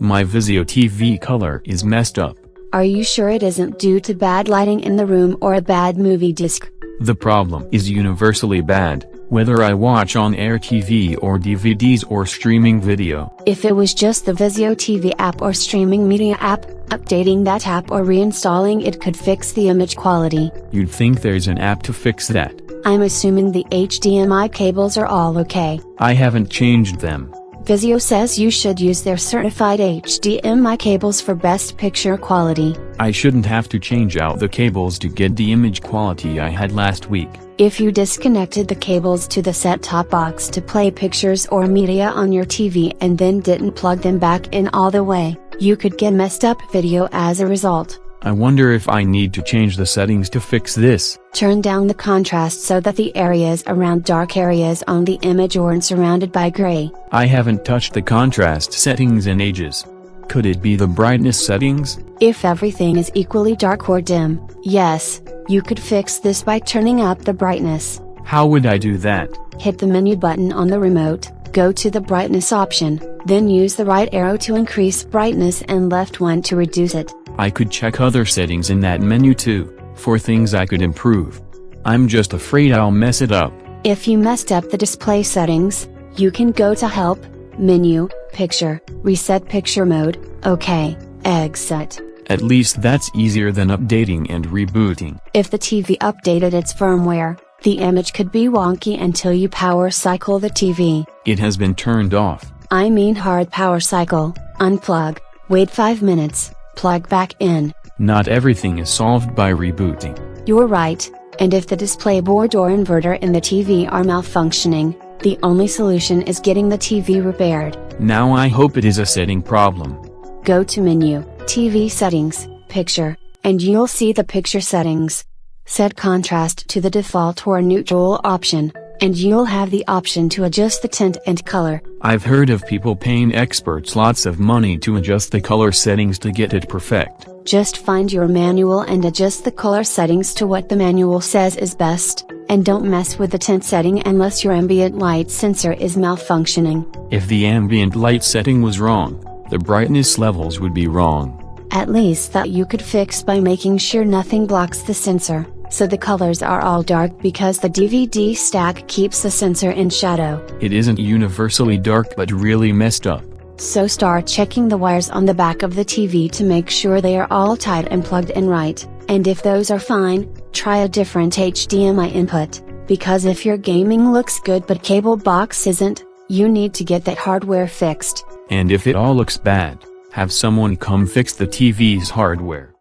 My Vizio TV color is messed up. Are you sure it isn't due to bad lighting in the room or a bad movie disc? The problem is universally bad, whether I watch on-air TV or DVDs or streaming video. If it was just the Vizio TV app or streaming media app, updating that app or reinstalling it could fix the image quality. You'd think there's an app to fix that. I'm assuming the HDMI cables are all okay. I haven't changed them. Vizio says you should use their certified HDMI cables for best picture quality. I shouldn't have to change out the cables to get the image quality I had last week. If you disconnected the cables to the set-top box to play pictures or media on your TV and then didn't plug them back in all the way, you could get messed up video as a result. I wonder if I need to change the settings to fix this. Turn down the contrast so that the areas around dark areas on the image aren't surrounded by gray. I haven't touched the contrast settings in ages. Could it be the brightness settings? If everything is equally dark or dim, yes, you could fix this by turning up the brightness. How would I do that? Hit the menu button on the remote, go to the brightness option, then use the right arrow to increase brightness and left one to reduce it. I could check other settings in that menu too, for things I could improve. I'm just afraid I'll mess it up. If you messed up the display settings, you can go to Help, Menu, Picture, Reset Picture Mode, OK, Exit. At least that's easier than updating and rebooting. If the TV updated its firmware, the image could be wonky until you power cycle the TV. It has been turned off. I mean hard power cycle, unplug, wait 5 minutes. Plug back in. Not everything is solved by rebooting. You're right, and if the display board or inverter in the TV are malfunctioning, the only solution is getting the TV repaired. Now I hope it is a setting problem. Go to Menu, TV Settings, Picture, and you'll see the picture settings. Set contrast to the default or neutral option, and you'll have the option to adjust the tint and color. I've heard of people paying experts lots of money to adjust the color settings to get it perfect. Just find your manual and adjust the color settings to what the manual says is best, and don't mess with the tint setting unless your ambient light sensor is malfunctioning. If the ambient light setting was wrong, the brightness levels would be wrong. At least that you could fix by making sure nothing blocks the sensor, so the colors are all dark because the DVD stack keeps the sensor in shadow. It isn't universally dark but really messed up. So start checking the wires on the back of the TV to make sure they are all tight and plugged in right, and if those are fine, try a different HDMI input, because if your gaming looks good but cable box isn't, you need to get that hardware fixed. And if it all looks bad, have someone come fix the TV's hardware.